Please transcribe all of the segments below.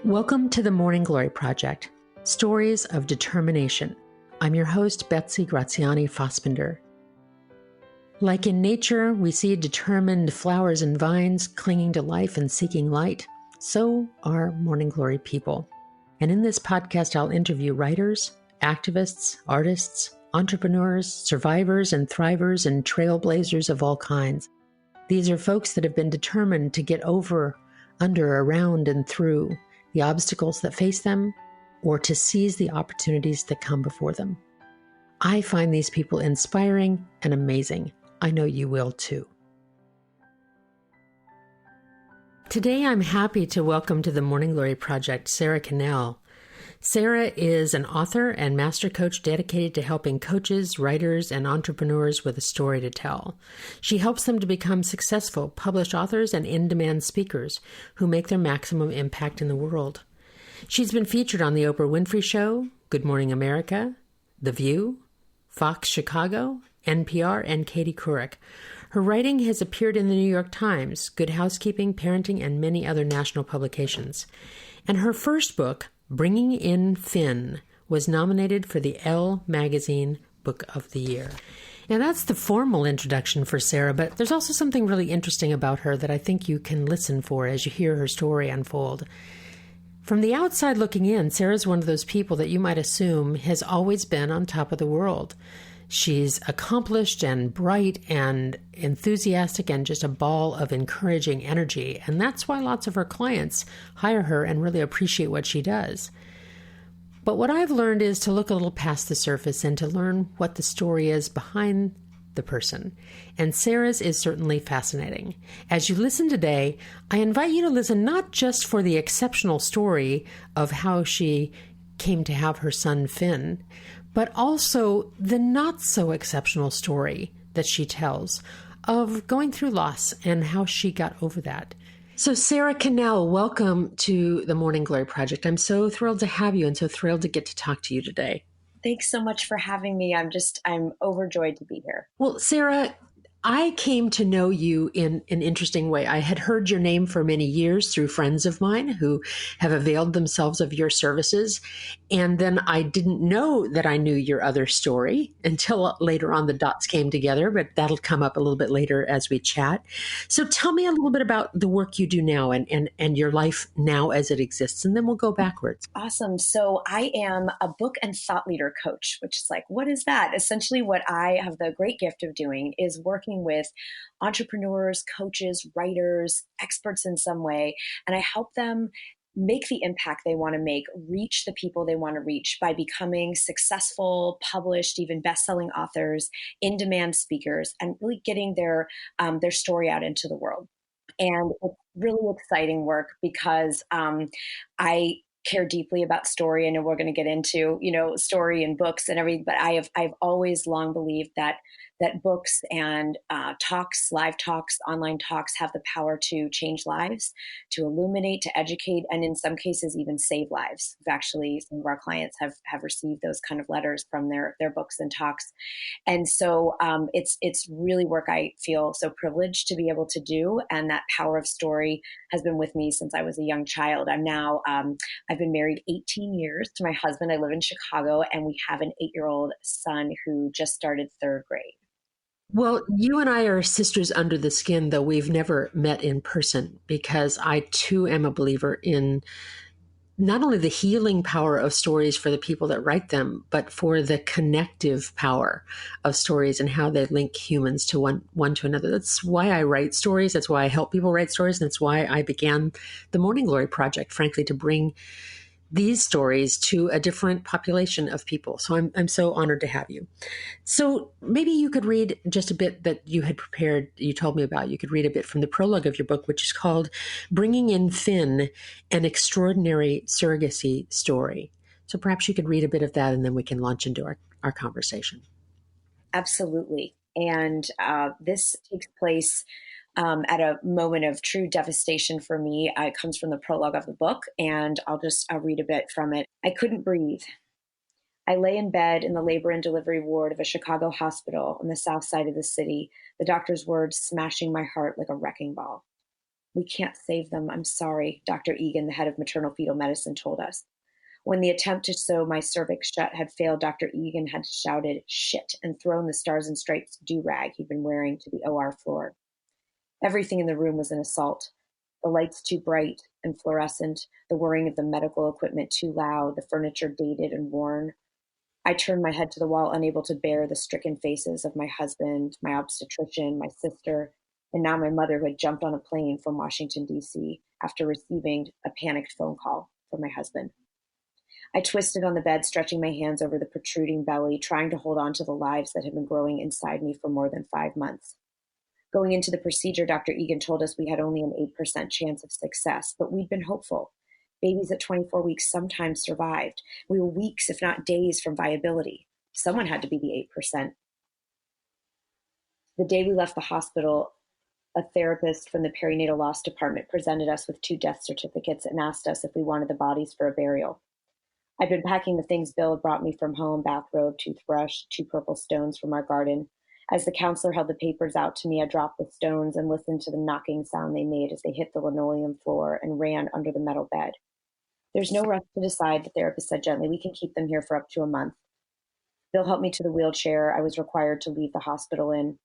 Welcome to the Morning Glory Project, Stories of Determination. I'm your host, Betsy Graziani Fossbender. Like in nature, we see determined flowers and vines clinging to life and seeking light. So are Morning Glory people. And in this podcast, I'll interview writers, activists, artists, entrepreneurs, survivors and thrivers, and trailblazers of all kinds. These are folks that have been determined to get over, under, around, and through the obstacles that face them, or to seize the opportunities that come before them. I find these people inspiring and amazing. I know you will too. Today, I'm happy to welcome to the Morning Glory Project, Sara Connell. Sara is an author and master coach dedicated to helping coaches, writers, and entrepreneurs with a story to tell. She helps them to become successful, published authors and in-demand speakers who make their maximum impact in the world. She's been featured on The Oprah Winfrey Show, Good Morning America, The View, Fox Chicago, NPR, and Katie Couric. Her writing has appeared in the New York Times, Good Housekeeping, Parenting, and many other national publications. And her first book, Bringing in Finn, was nominated for the Elle Magazine Book of the Year. Now that's the formal introduction for Sara, but there's also something really interesting about her that I think you can listen for as you hear her story unfold. From the outside looking in, Sara's one of those people that you might assume has always been on top of the world. She's accomplished and bright and enthusiastic and just a ball of encouraging energy. And that's why lots of her clients hire her and really appreciate what she does. But what I've learned is to look a little past the surface and to learn what the story is behind the person. And Sara's is certainly fascinating. As you listen today, I invite you to listen not just for the exceptional story of how she came to have her son Finn, but also the not-so-exceptional story that she tells of going through loss and how she got over that. So Sara Connell, welcome to the Morning Glory Project. I'm so thrilled to have you and so thrilled to get to talk to you today. Thanks so much for having me. I'm overjoyed to be here. Well, Sara, I came to know you in an interesting way. I had heard your name for many years through friends of mine who have availed themselves of your services. And then I didn't know that I knew your other story until later on the dots came together, but that'll come up a little bit later as we chat. So tell me a little bit about the work you do now and your life now as it exists, and then we'll go backwards. Awesome. So I am a book and thought leader coach, which is like, what is that? Essentially, what I have the great gift of doing is working with entrepreneurs, coaches, writers, experts in some way, and I help them make the impact they want to make, reach the people they want to reach by becoming successful, published, even best-selling authors, in-demand speakers, and really getting their story out into the world. And it's really exciting work because I care deeply about story. I know we're going to get into, story and books and everything, but I've always long believed that books and talks, live talks, online talks have the power to change lives, to illuminate, to educate, and in some cases even save lives. Actually, some of our clients have received those kind of letters from their books and talks. And so it's really work I feel so privileged to be able to do. And that power of story has been with me since I was a young child. I've been married 18 years to my husband. I live in Chicago, and we have an 8-year-old son who just started 3rd grade. Well, you and I are sisters under the skin, though we've never met in person, because I too am a believer in not only the healing power of stories for the people that write them, but for the connective power of stories and how they link humans to one to another. That's why I write stories. That's why I help people write stories. And that's why I began the Morning Glory Project, frankly, to bring these stories to a different population of people. So I'm so honored to have you. So maybe you could read just a bit that you had prepared, you told me about. You could read a bit from the prologue of your book, which is called Bringing in Finn, an Extraordinary Surrogacy Story. So perhaps you could read a bit of that and then we can launch into our conversation. Absolutely. And this takes place at a moment of true devastation for me. It comes from the prologue of the book, and I'll read a bit from it. I couldn't breathe. I lay in bed in the labor and delivery ward of a Chicago hospital on the south side of the city, the doctor's words smashing my heart like a wrecking ball. We can't save them. I'm sorry, Dr. Egan, the head of maternal fetal medicine, told us. When the attempt to sew my cervix shut had failed, Dr. Egan had shouted, shit, and thrown the Stars and Stripes do-rag he'd been wearing to the OR floor. Everything in the room was an assault. The lights too bright and fluorescent, the whirring of the medical equipment too loud, the furniture dated and worn. I turned my head to the wall, unable to bear the stricken faces of my husband, my obstetrician, my sister, and now my mother, who had jumped on a plane from Washington, D.C. after receiving a panicked phone call from my husband. I twisted on the bed, stretching my hands over the protruding belly, trying to hold on to the lives that had been growing inside me for more than 5 months. Going into the procedure, Dr. Egan told us we had only an 8% chance of success, but we'd been hopeful. Babies at 24 weeks sometimes survived. We were weeks, if not days, from viability. Someone had to be the 8%. The day we left the hospital, a therapist from the perinatal loss department presented us with 2 death certificates and asked us if we wanted the bodies for a burial. I'd been packing the things Bill had brought me from home: bathrobe, toothbrush, 2 purple stones from our garden. As the counselor held the papers out to me, I dropped the stones and listened to the knocking sound they made as they hit the linoleum floor and ran under the metal bed. There's no rush to decide, the therapist said gently. We can keep them here for up to a month. Bill helped me to the wheelchair I was required to leave the hospital in,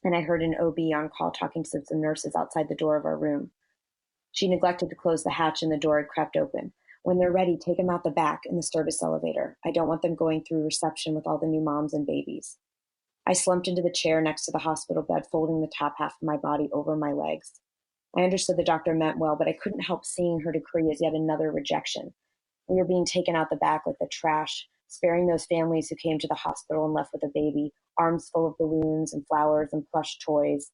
and I heard an OB on call talking to some nurses outside the door of our room. She neglected to close the hatch and the door had crept open. When they're ready, take them out the back in the service elevator. I don't want them going through reception with all the new moms and babies. I slumped into the chair next to the hospital bed, folding the top half of my body over my legs. I understood the doctor meant well, but I couldn't help seeing her decree as yet another rejection. We were being taken out the back like the trash, sparing those families who came to the hospital and left with a baby, arms full of balloons and flowers and plush toys,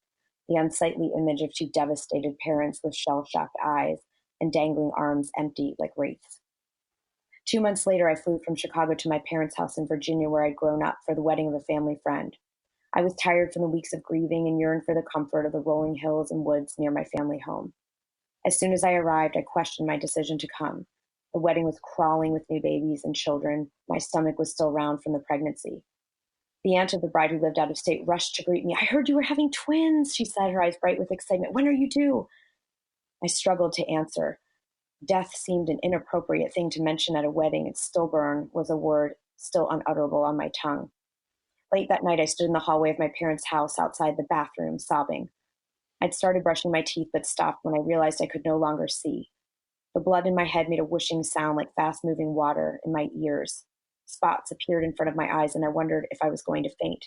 the unsightly image of 2 devastated parents with shell-shocked eyes and dangling arms empty like wraiths. 2 months later, I flew from Chicago to my parents' house in Virginia, where I'd grown up, for the wedding of a family friend. I was tired from the weeks of grieving and yearned for the comfort of the rolling hills and woods near my family home. As soon as I arrived, I questioned my decision to come. The wedding was crawling with new babies and children. My stomach was still round from the pregnancy. The aunt of the bride, who lived out of state, rushed to greet me. I heard you were having twins, she said, her eyes bright with excitement. When are you due? I struggled to answer. Death seemed an inappropriate thing to mention at a wedding, and stillborn was a word still unutterable on my tongue. Late that night, I stood in the hallway of my parents' house outside the bathroom, sobbing. I'd started brushing my teeth, but stopped when I realized I could no longer see. The blood in my head made a whooshing sound like fast-moving water in my ears. Spots appeared in front of my eyes, and I wondered if I was going to faint.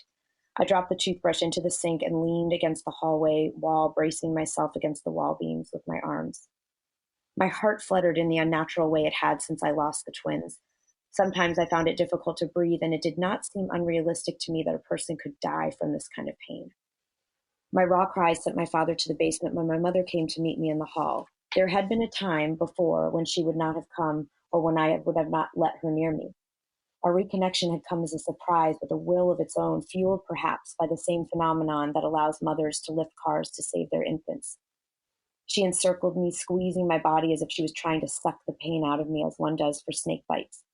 I dropped the toothbrush into the sink and leaned against the hallway wall, bracing myself against the wall beams with my arms. My heart fluttered in the unnatural way it had since I lost the twins. Sometimes I found it difficult to breathe, and it did not seem unrealistic to me that a person could die from this kind of pain. My raw cries sent my father to the basement when my mother came to meet me in the hall. There had been a time before when she would not have come, or when I would have not let her near me. Our reconnection had come as a surprise with a will of its own, fueled perhaps by the same phenomenon that allows mothers to lift cars to save their infants. She encircled me, squeezing my body as if she was trying to suck the pain out of me as one does for snake bites.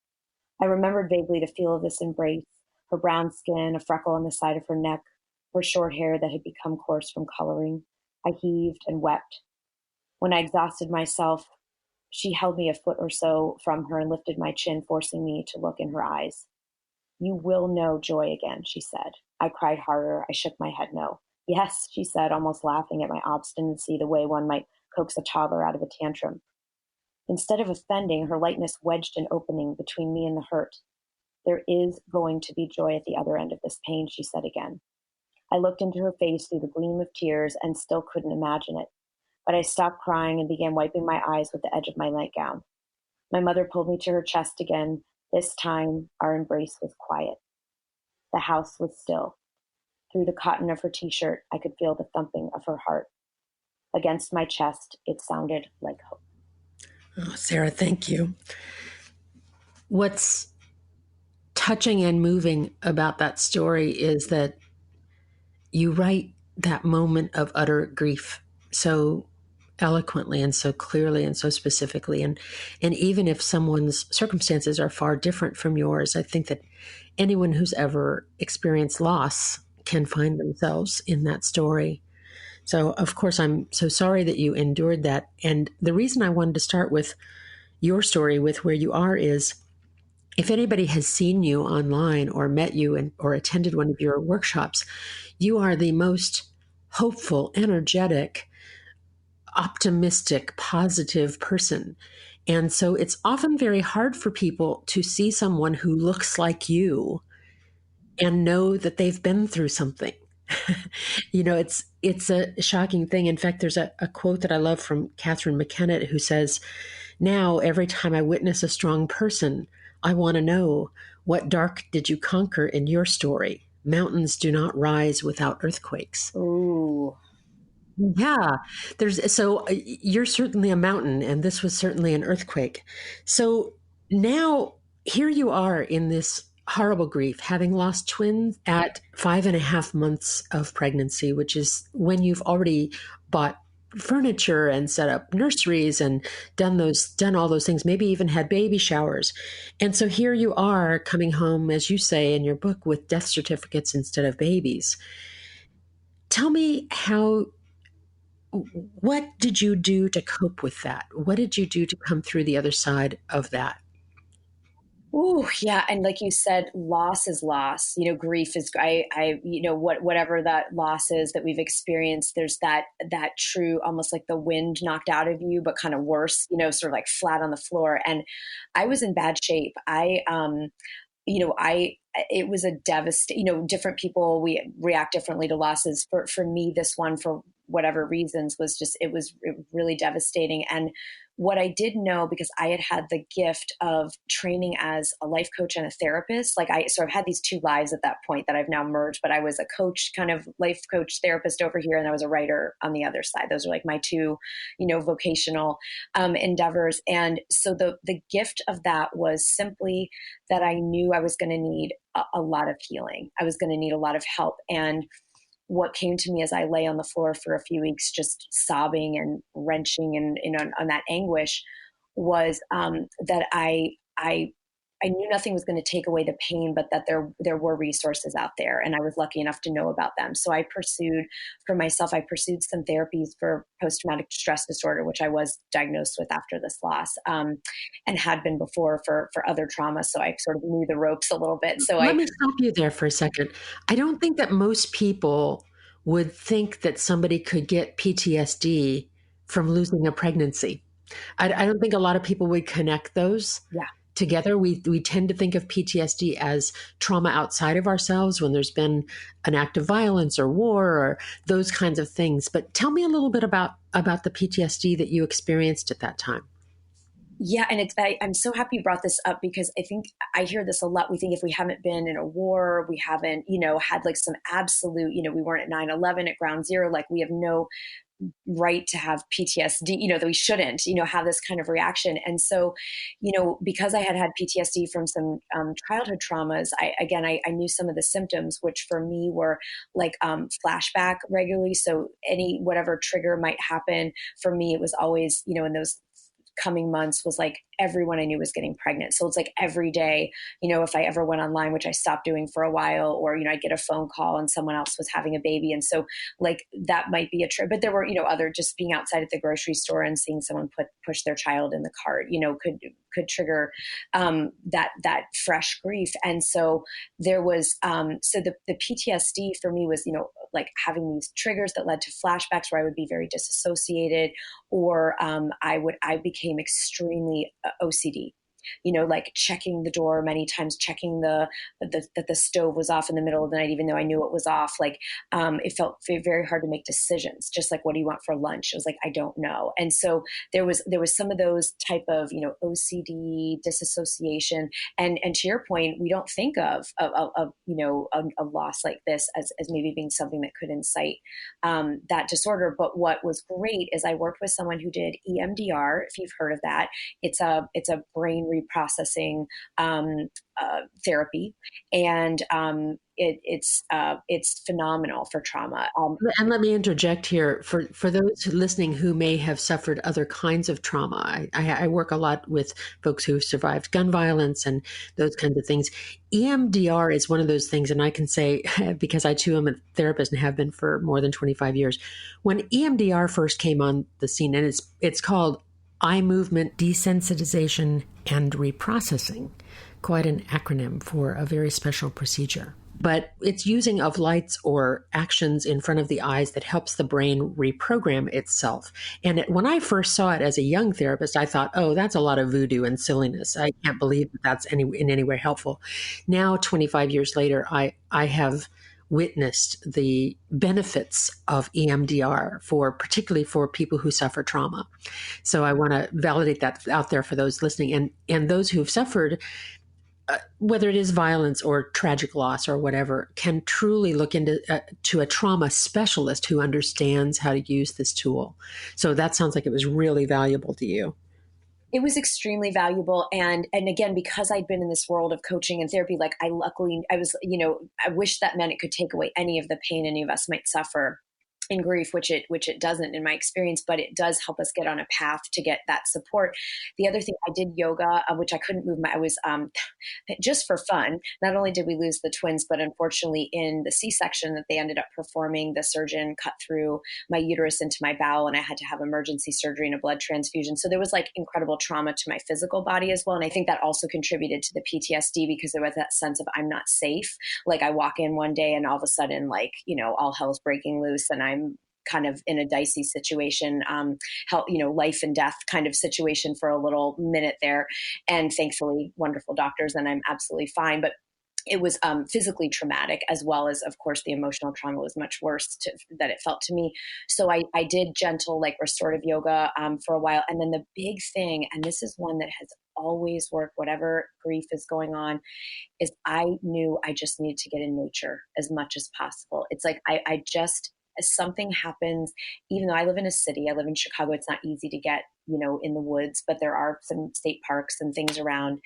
I remembered vaguely the feel of this embrace, her brown skin, a freckle on the side of her neck, her short hair that had become coarse from coloring. I heaved and wept. When I exhausted myself, she held me a foot or so from her and lifted my chin, forcing me to look in her eyes. You will know joy again, she said. I cried harder. I shook my head no. Yes, she said, almost laughing at my obstinacy, the way one might coax a toddler out of a tantrum. Instead of offending, her lightness wedged an opening between me and the hurt. There is going to be joy at the other end of this pain, she said again. I looked into her face through the gleam of tears and still couldn't imagine it. But I stopped crying and began wiping my eyes with the edge of my nightgown. My mother pulled me to her chest again. This time, our embrace was quiet. The house was still. Through the cotton of her t-shirt, I could feel the thumping of her heart. Against my chest, it sounded like hope. Oh, Sara, thank you. What's touching and moving about that story is that you write that moment of utter grief so eloquently and so clearly and so specifically. And even if someone's circumstances are far different from yours, I think that anyone who's ever experienced loss can find themselves in that story. So, of course, I'm so sorry that you endured that. And the reason I wanted to start with your story, with where you are, is if anybody has seen you online or met you or attended one of your workshops, you are the most hopeful, energetic, optimistic, positive person. And so it's often very hard for people to see someone who looks like you and know that they've been through something. It's a shocking thing. In fact, there's a quote that I love from Catherine McKenna who says, "Now, every time I witness a strong person, I want to know, what dark did you conquer in your story? Mountains do not rise without earthquakes." Ooh. Yeah, you're certainly a mountain, and this was certainly an earthquake. So now here you are in this horrible grief, having lost twins at 5.5 months of pregnancy, which is when you've already bought furniture and set up nurseries and done all those things, maybe even had baby showers. And so here you are coming home, as you say in your book, with death certificates instead of babies. Tell me what did you do to cope with that? What did you do to come through the other side of that? Ooh, yeah, and like you said, loss is loss. Grief is. Whatever that loss is that we've experienced. There's that true, almost like the wind knocked out of you, but kind of worse. Sort of like flat on the floor. And I was in bad shape. It was a different people, we react differently to losses. For me, this one, for whatever reasons, it was really devastating. And what I did know, because I had the gift of training as a life coach and a therapist, like I sort of had these two lives at that point that I've now merged, but I was a coach, kind of life coach therapist over here, and I was a writer on the other side. Those are like my two, vocational endeavors. And so the gift of that was simply that I knew I was going to need a lot of healing. I was going to need a lot of help. And what came to me as I lay on the floor for a few weeks, just sobbing and wrenching and on that anguish, was that I knew nothing was going to take away the pain, but that there were resources out there, and I was lucky enough to know about them. So I pursued some therapies for post-traumatic stress disorder, which I was diagnosed with after this loss, and had been before for other trauma. So I sort of knew the ropes a little bit. Let me stop you there for a second. I don't think that most people would think that somebody could get PTSD from losing a pregnancy. I don't think a lot of people would connect those Yeah. together. We tend to think of PTSD as trauma outside of ourselves when there's been an act of violence or war or those kinds of things. But tell me a little bit about the PTSD that you experienced at that time. Yeah, and I'm so happy you brought this up, because I think I hear this a lot. We think if we haven't been in a war, we haven't, had like some absolute, we weren't at 9/11 at ground zero, like we have no right to have PTSD, that we shouldn't, have this kind of reaction. And so, because I had PTSD from some childhood traumas, I knew some of the symptoms, which for me were like flashback regularly. So whatever trigger might happen for me, it was always, in those coming months, was like everyone I knew was getting pregnant. So it's like every day, if I ever went online, which I stopped doing for a while, or, I'd get a phone call and someone else was having a baby. And so like that might be a trip, but there were, other, just being outside at the grocery store and seeing someone push their child in the cart, could trigger that fresh grief. And so there was, so the PTSD for me was, like having these triggers that led to flashbacks where I would be very disassociated, or I became extremely OCD, like checking the door many times, checking that the stove was off in the middle of the night, even though I knew it was off. Like, it felt very hard to make decisions. Just like, what do you want for lunch? It was like, I don't know. And so there was some of those type of, OCD, disassociation. And to your point, we don't think of a loss like this as maybe being something that could incite that disorder. But what was great is I worked with someone who did EMDR, if you've heard of that. It's a brain reprocessing therapy, and it's phenomenal for trauma. And let me interject here for those listening who may have suffered other kinds of trauma. I work a lot with folks who survived gun violence and those kinds of things. EMDR is one of those things, and I can say, because I too am a therapist and have been for more than 25 years, when EMDR first came on the scene, and it's called eye movement desensitization and reprocessing, quite an acronym for a very special procedure. But it's using of lights or actions in front of the eyes that helps the brain reprogram itself. And when I first saw it as a young therapist, I thought, oh, that's a lot of voodoo and silliness. I can't believe that that's in any way helpful. Now, 25 years later, I have witnessed the benefits of EMDR particularly for people who suffer trauma. So I want to validate that out there for those listening and those who've suffered whether it is violence or tragic loss or whatever, can truly look into to a trauma specialist who understands how to use this tool. So that sounds like it was really valuable to you. It was extremely valuable. And again, because I'd been in this world of coaching and therapy, like I was, I wish that meant it could take away any of the pain any of us might suffer in grief, which it doesn't in my experience, but it does help us get on a path to get that support. The other thing, I did yoga, which I couldn't move I was just for fun. Not only did we lose the twins, but unfortunately in the C-section that they ended up performing, the surgeon cut through my uterus into my bowel and I had to have emergency surgery and a blood transfusion. So there was like incredible trauma to my physical body as well. And I think that also contributed to the PTSD because there was that sense of I'm not safe. Like I walk in one day and all of a sudden all hell's breaking loose and I'm kind of in a dicey situation, life and death kind of situation for a little minute there. And thankfully, wonderful doctors, and I'm absolutely fine. But it was physically traumatic, as well as, of course, the emotional trauma was much worse that it felt to me. So I did gentle, restorative yoga for a while. And then the big thing, and this is one that has always worked, whatever grief is going on, is I knew I just needed to get in nature as much as possible. It's like I just, as something happens, even though I live in a city, I live in Chicago, it's not easy to get, in the woods, but there are some state parks and things around.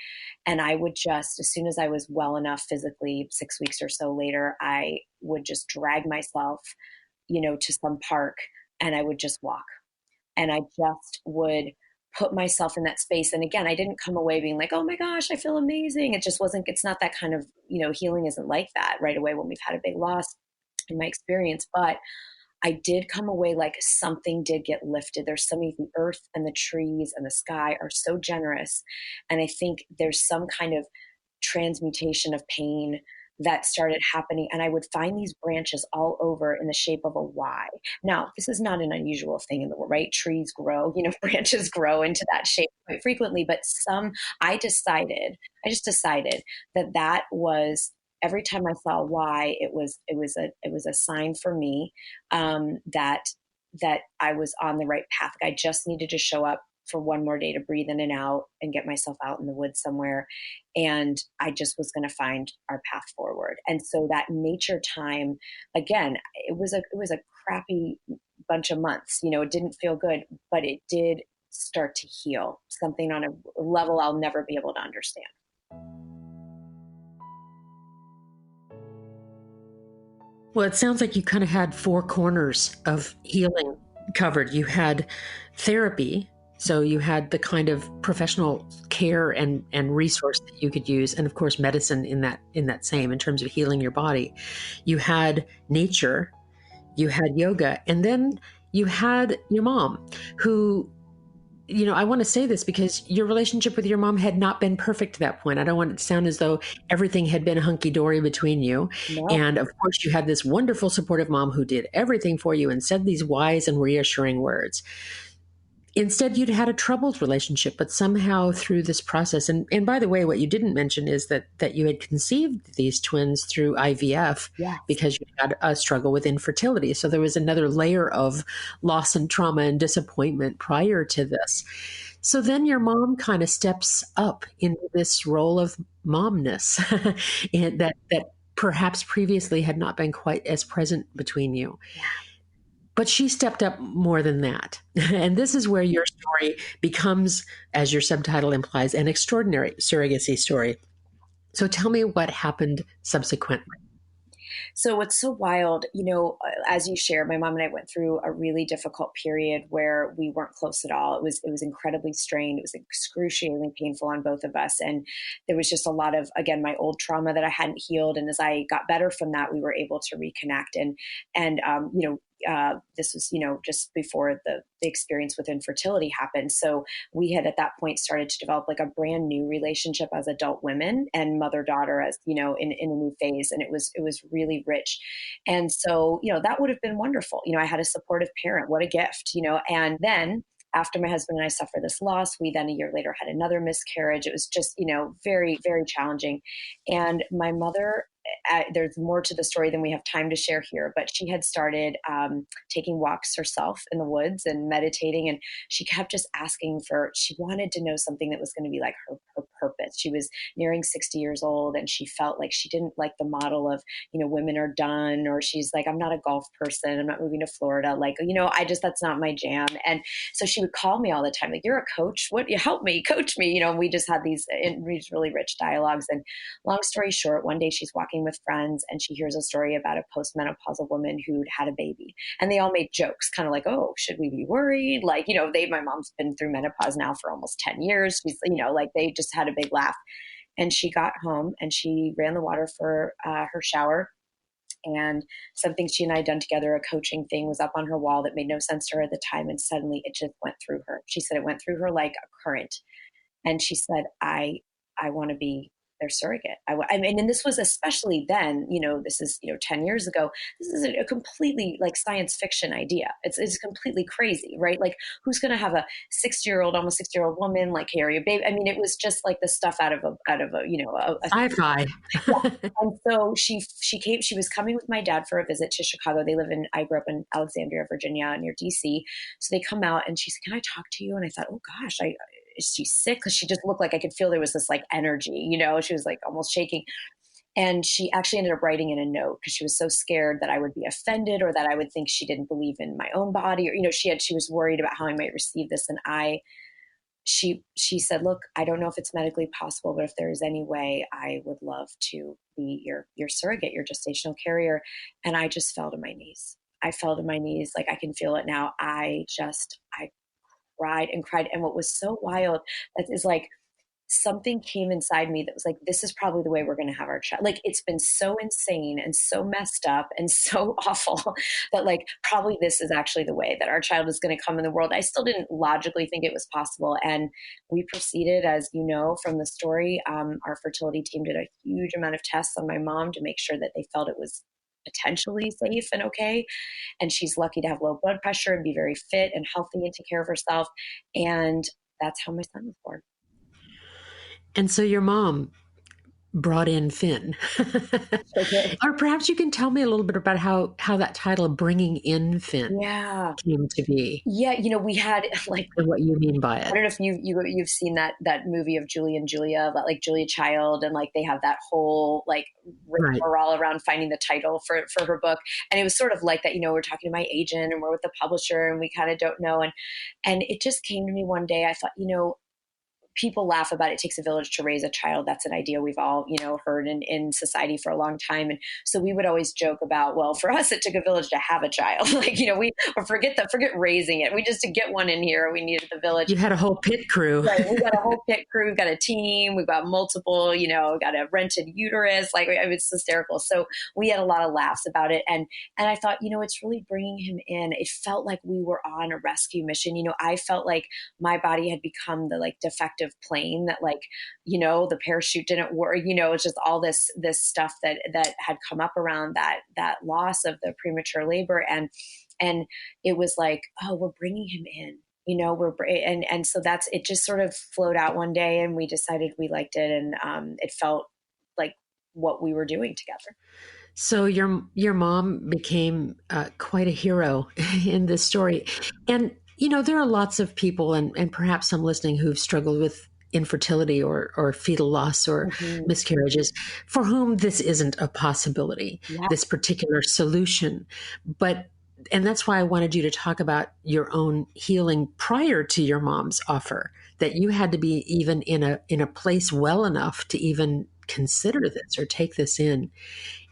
And I would just, as soon as I was well enough physically, 6 weeks or so later, I would just drag myself, to some park and I would just walk. And I just would put myself in that space. And again, I didn't come away being like, oh my gosh, I feel amazing. It just wasn't, it's not that kind of, healing isn't like that right away when we've had a big loss in my experience. But I did come away like something did get lifted. There's something, the earth and the trees and the sky are so generous. And I think there's some kind of transmutation of pain that started happening. And I would find these branches all over in the shape of a Y. Now, this is not an unusual thing in the world, right? Trees grow, branches grow into that shape quite frequently. But I just decided that was, every time I saw a Y, it was a sign for me that I was on the right path. I just needed to show up for one more day to breathe in and out and get myself out in the woods somewhere. And I just was going to find our path forward. And so that nature time, again, it was a crappy bunch of months. It didn't feel good, but it did start to heal something on a level I'll never be able to understand. Well, it sounds like you kind of had four corners of healing covered. You had therapy, so you had the kind of professional care and resource that you could use, and of course, medicine in that same in terms of healing your body. You had nature, you had yoga, and then you had your mom, who, I want to say this because your relationship with your mom had not been perfect to that point. I don't want it to sound as though everything had been hunky-dory between you. No. And of course, you had this wonderful, supportive mom who did everything for you and said these wise and reassuring words. Instead, you'd had a troubled relationship, but somehow through this process, and by the way, what you didn't mention is that you had conceived these twins through IVF. Yes. Because you had a struggle with infertility. So there was another layer of loss and trauma and disappointment prior to this. So then your mom kind of steps up into this role of momness and that perhaps previously had not been quite as present between you. Yeah. But she stepped up more than that. And this is where your story becomes, as your subtitle implies, an extraordinary surrogacy story. So tell me what happened subsequently. So what's so wild, as you shared, my mom and I went through a really difficult period where we weren't close at all. It was incredibly strained. It was excruciatingly painful on both of us. And there was just a lot of, again, my old trauma that I hadn't healed. And as I got better from that, we were able to reconnect. This was, just before the experience with infertility happened. So we had at that point started to develop like a brand new relationship as adult women and mother-daughter as, in a new phase. And it was really rich. And so, that would have been wonderful. I had a supportive parent. What a gift, and then after my husband and I suffered this loss, we then a year later had another miscarriage. It was just, very, very challenging. And my mother, there's more to the story than we have time to share here, but she had started taking walks herself in the woods and meditating. And she kept just asking she wanted to know something that was going to be like her purpose. She was nearing 60 years old and she felt like she didn't like the model of, women are done, or she's like, I'm not a golf person. I'm not moving to Florida. Like, that's not my jam. And so she would call me all the time. Like, you're a coach. What, you help me, coach me. We just had these really rich dialogues. And long story short, one day she's walking with friends and she hears a story about a postmenopausal woman who'd had a baby, and they all made jokes, kind of like, oh, should we be worried? Like, my mom's been through menopause now for almost 10 years. She's, like they just had a big laugh. And she got home and she ran the water for her shower. And something she and I had done together, a coaching thing, was up on her wall that made no sense to her at the time. And suddenly it just went through her. She said it went through her like a current. And she said, I want to be their surrogate. I mean, and this was especially then, this is, 10 years ago, this is a completely like science fiction idea. It's completely crazy, right? Like, who's going to have a 60-year-old, almost 60-year-old woman, like carry a baby? I mean, it was just like the stuff out of a sci-fi. Yeah. And so she was coming with my dad for a visit to Chicago. I grew up in Alexandria, Virginia, near DC. So they come out and she said, can I talk to you? And I thought, oh gosh, is she sick? Because she just looked like I could feel there was this like energy, she was like almost shaking. And she actually ended up writing in a note because she was so scared that I would be offended or that I would think she didn't believe in my own body, or, she was worried about how I might receive this. And she said, look, I don't know if it's medically possible, but if there is any way, I would love to be your surrogate, your gestational carrier. And I just fell to my knees. I fell to my knees. Like, I can feel it now. I cried and cried. And what was so wild is like something came inside me that was like, this is probably the way we're going to have our child. Like, it's been so insane and so messed up and so awful that like, probably this is actually the way that our child is going to come in the world. I still didn't logically think it was possible. And we proceeded, as you know, from the story, our fertility team did a huge amount of tests on my mom to make sure that they felt it was potentially safe and okay. And she's lucky to have low blood pressure and be very fit and healthy and take care of herself. And that's how my son was born. And so your mom brought in Finn. Okay. Or perhaps you can tell me a little bit about how that title, Bringing in Finn, came to be. Yeah, we had like, and what you mean by it. I don't know if you've seen that movie of Julie and Julia, about like Julia Child, and like they have that whole like rigmarole around finding the title for her book. And it was sort of like that, we're talking to my agent and we're with the publisher and we kind of don't know. And it just came to me one day. I thought, people laugh about it takes a village to raise a child. That's an idea we've all, heard in society for a long time. And so we would always joke about, well, for us, it took a village to have a child. Like, forget raising it. We just, to get one in here, we needed the village. You had a whole pit crew. Right. We've got a whole pit crew. We've got a team. We've got multiple, got a rented uterus. Like, it's hysterical. So we had a lot of laughs about it. And I thought, it's really bringing him in. It felt like we were on a rescue mission. I felt like my body had become the like defective plane that like, the parachute didn't work, it's just all this stuff that had come up around that loss of the premature labor. And it was like, oh, we're bringing him in, and so it just sort of flowed out one day and we decided we liked it. And it felt like what we were doing together. So your mom became quite a hero in this story. And there are lots of people, and perhaps some listening, who've struggled with infertility or fetal loss or miscarriages, for whom this isn't a possibility, this particular solution. But and that's why I wanted you to talk about your own healing prior to your mom's offer, that you had to be even in a place well enough to even consider this or take this in.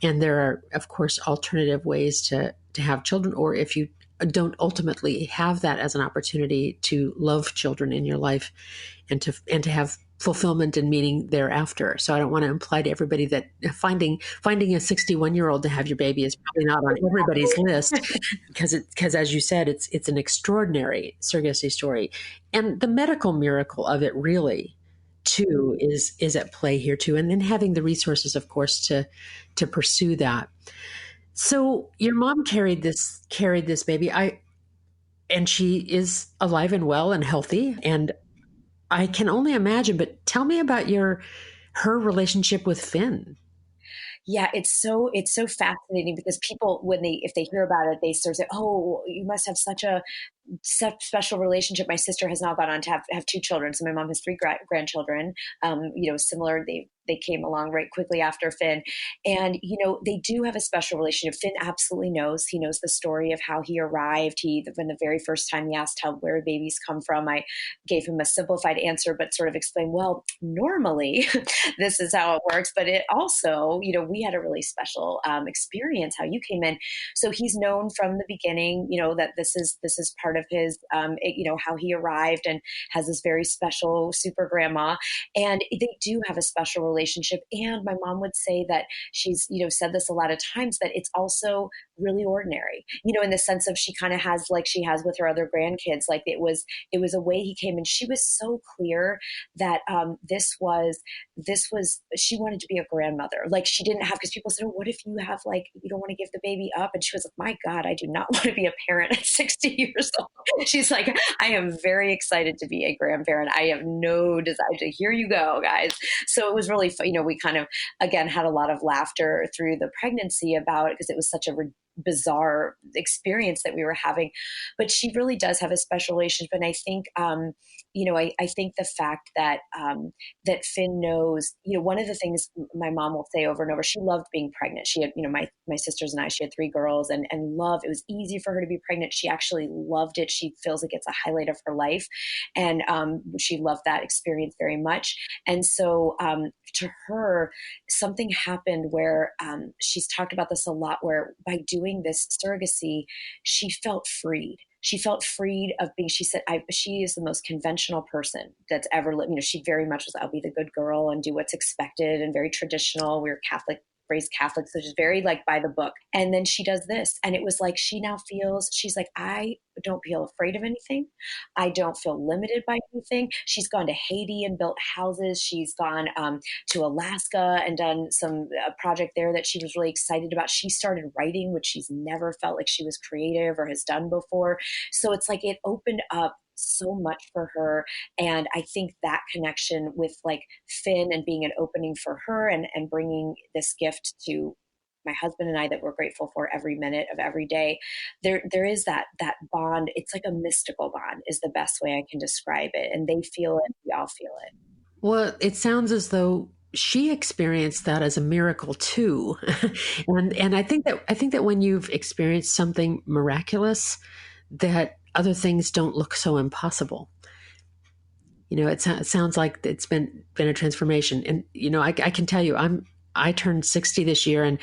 And there are, of course, alternative ways to have children, or if you don't ultimately have that as an opportunity to love children in your life and to have fulfillment and meaning thereafter. So I don't want to imply to everybody that finding a 61-year-old to have your baby is probably not on everybody's list, because as you said, it's an extraordinary surrogacy story, and the medical miracle of it really too is at play here too, and then having the resources, of course, to pursue that. So your mom carried this baby, and she is alive and well and healthy, and I can only imagine. But tell me about her relationship with Finn. Yeah, it's so fascinating because people, when if they hear about it, they sort of say, "Oh, you must have such special relationship." My sister has now gone on to have two children, so my mom has three grandchildren. Similar. They came along right quickly after Finn, and they do have a special relationship. Finn absolutely knows. He knows the story of how he arrived. When the very first time he asked where babies come from, I gave him a simplified answer, but sort of explained, well, normally this is how it works, but it also, we had a really special experience how you came in. So he's known from the beginning, that this is part of his, how he arrived, and has this very special super grandma, and they do have a special relationship. And my mom would say that she's, said this a lot of times, that it's also really ordinary, in the sense of she kind of has, like she has with her other grandkids, like it was a way he came, and she was so clear that this was she wanted to be a grandmother. Like she didn't have, because people said, oh, what if you have, like, you don't want to give the baby up? And she was like, my God, I do not want to be a parent at 60 years old. She's like, I am very excited to be a grandparent. I have no desire to, here you go, guys. So it was really fun. We kind of, again, had a lot of laughter through the pregnancy about it, because it was such a bizarre experience that we were having. But she really does have a special relationship. And I think, I think the fact that that Finn knows, one of the things my mom will say over and over, she loved being pregnant. She had, my sisters and I, she had three girls, and it was easy for her to be pregnant. She actually loved it. She feels like it's a highlight of her life. And she loved that experience very much. And so to her, something happened where she's talked about this a lot, where by doing this surrogacy, she felt freed. She felt freed of being, she said, she is the most conventional person that's ever lived. She very much was, I'll be the good girl and do what's expected, and very traditional. We were Catholic, raised Catholic, so just very like by the book. And then she does this. And it was like, she now feels, she's like, I don't feel afraid of anything. I don't feel limited by anything. She's gone to Haiti and built houses. She's gone to Alaska and done a project there that she was really excited about. She started writing, which she's never felt like she was creative or has done before. So it's like it opened up so much for her. And I think that connection with like Finn and being an opening for her, and bringing this gift to my husband and I that we're grateful for every minute of every day, there is that bond. It's like a mystical bond is the best way I can describe it. And they feel it. We all feel it. Well, it sounds as though she experienced that as a miracle too. and I think that when you've experienced something miraculous, that other things don't look so impossible. It sounds like it's been a transformation. And I can tell you, I turned 60 this year, and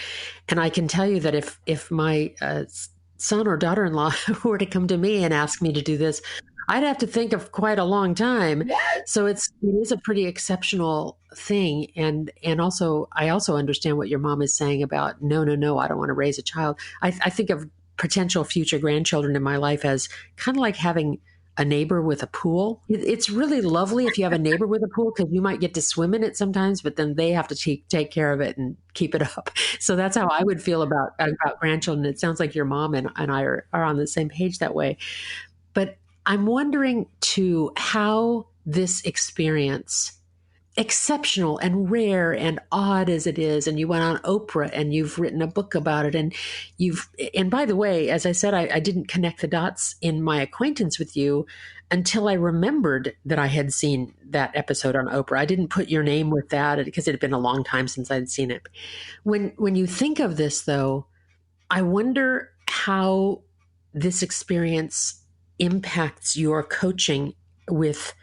I can tell you that if my son or daughter-in-law were to come to me and ask me to do this, I'd have to think of quite a long time. Yes. So it is a pretty exceptional thing. And also, I also understand what your mom is saying about no, I don't want to raise a child. I think of potential future grandchildren in my life as kind of like having a neighbor with a pool. It's really lovely if you have a neighbor with a pool, because you might get to swim in it sometimes, but then they have to take care of it and keep it up. So that's how I would feel about grandchildren. It sounds like your mom and I are on the same page that way. But I'm wondering too how this experience, exceptional and rare and odd as it is, and you went on Oprah and you've written a book about it, and by the way, as I said, I didn't connect the dots in my acquaintance with you until I remembered that I had seen that episode on Oprah. I didn't put your name with that because it had been a long time since I'd seen it. When you think of this though, I wonder how this experience impacts your coaching with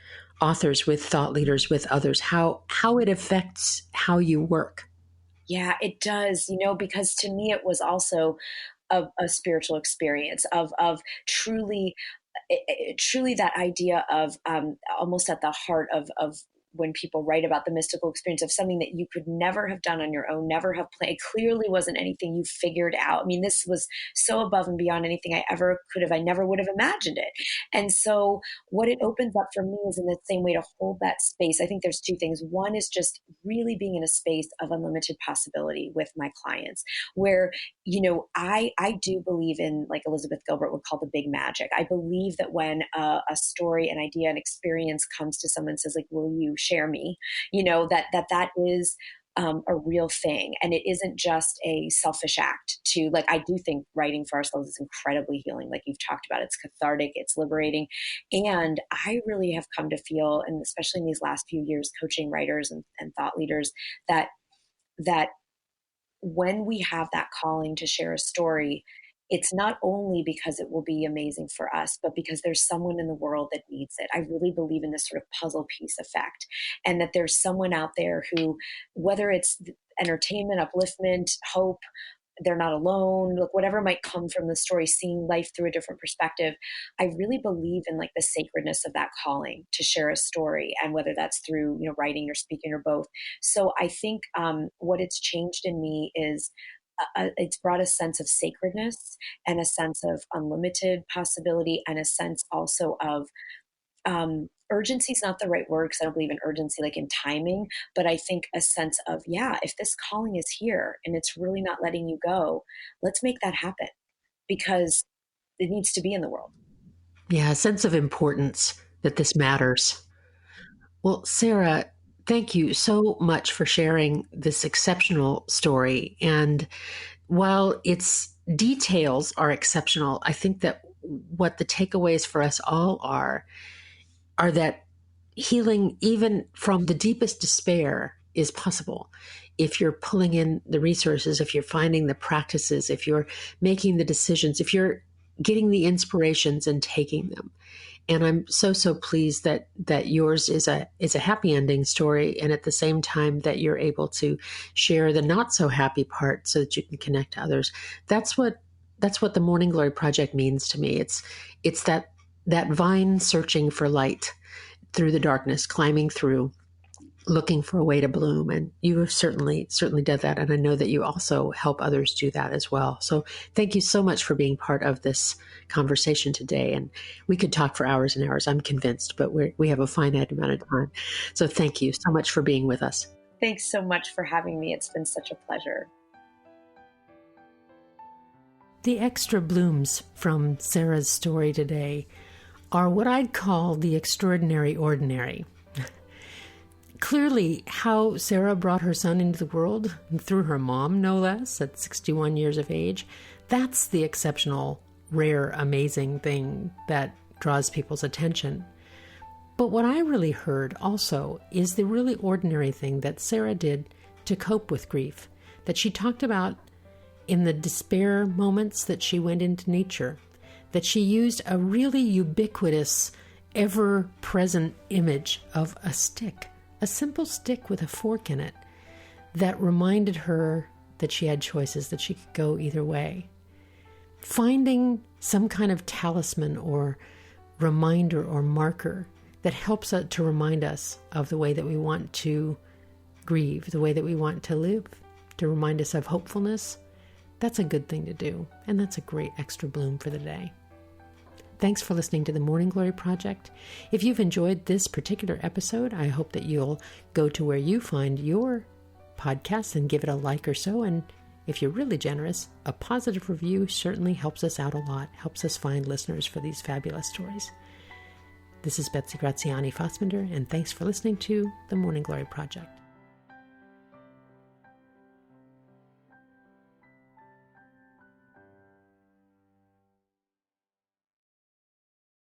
authors, with thought leaders, with others, how it affects how you work. Yeah, it does, because to me it was also a spiritual experience of truly that idea of almost at the heart of when people write about the mystical experience of something that you could never have done on your own, never have planned. It clearly wasn't anything you figured out. I mean, this was so above and beyond anything I ever could have. I never would have imagined it. And so what it opens up for me is in the same way to hold that space. I think there's two things. One is just really being in a space of unlimited possibility with my clients where, I do believe in, like Elizabeth Gilbert would call the big magic. I believe that when a story, an idea, an experience comes to someone and says, like, will you share me? That is a real thing. And it isn't just a selfish act to, like, I do think writing for ourselves is incredibly healing. Like you've talked about, it's cathartic, it's liberating. And I really have come to feel, and especially in these last few years, coaching writers and thought leaders, that when we have that calling to share a story, it's not only because it will be amazing for us, but because there's someone in the world that needs it. I really believe in this sort of puzzle piece effect, and that there's someone out there who, whether it's entertainment, upliftment, hope, they're not alone, like whatever might come from the story, seeing life through a different perspective. I really believe in like the sacredness of that calling to share a story, and whether that's through, writing or speaking or both. So I think what it's changed in me is it's brought a sense of sacredness and a sense of unlimited possibility and a sense also of urgency is not the right word because I don't believe in urgency like in timing, but I think a sense of, if this calling is here and it's really not letting you go, let's make that happen because it needs to be in the world. Yeah, a sense of importance that this matters. Well, Sara, thank you so much for sharing this exceptional story. And while its details are exceptional, I think that what the takeaways for us all are that healing, even from the deepest despair, is possible if you're pulling in the resources, if you're finding the practices, if you're making the decisions, if you're getting the inspirations and taking them. And I'm so pleased that yours is a happy ending story, and at the same time that you're able to share the not so happy part so that you can connect to others. That's what the Morning Glory Project means to me. It's that vine searching for light through the darkness, climbing through, looking for a way to bloom. And you have certainly done that. And I know that you also help others do that as well. So thank you so much for being part of this conversation today. And we could talk for hours and hours, I'm convinced, but we have a finite amount of time. So thank you so much for being with us. Thanks so much for having me. It's been such a pleasure. The extra blooms from Sara's story today are what I'd call the extraordinary ordinary. Clearly, how Sara brought her son into the world, through her mom, no less, at 61 years of age, that's the exceptional, rare, amazing thing that draws people's attention. But what I really heard also is the really ordinary thing that Sara did to cope with grief, that she talked about in the despair moments that she went into nature, that she used a really ubiquitous, ever-present image of a stick. A simple stick with a fork in it that reminded her that she had choices, that she could go either way. Finding some kind of talisman or reminder or marker that helps us to remind us of the way that we want to grieve, the way that we want to live, to remind us of hopefulness, that's a good thing to do. And that's a great extra bloom for the day. Thanks for listening to the Morning Glory Project. If you've enjoyed this particular episode, I hope that you'll go to where you find your podcast and give it a like or so. And if you're really generous, a positive review certainly helps us out a lot, helps us find listeners for these fabulous stories. This is Betsy Graziani Fossbender, and thanks for listening to the Morning Glory Project.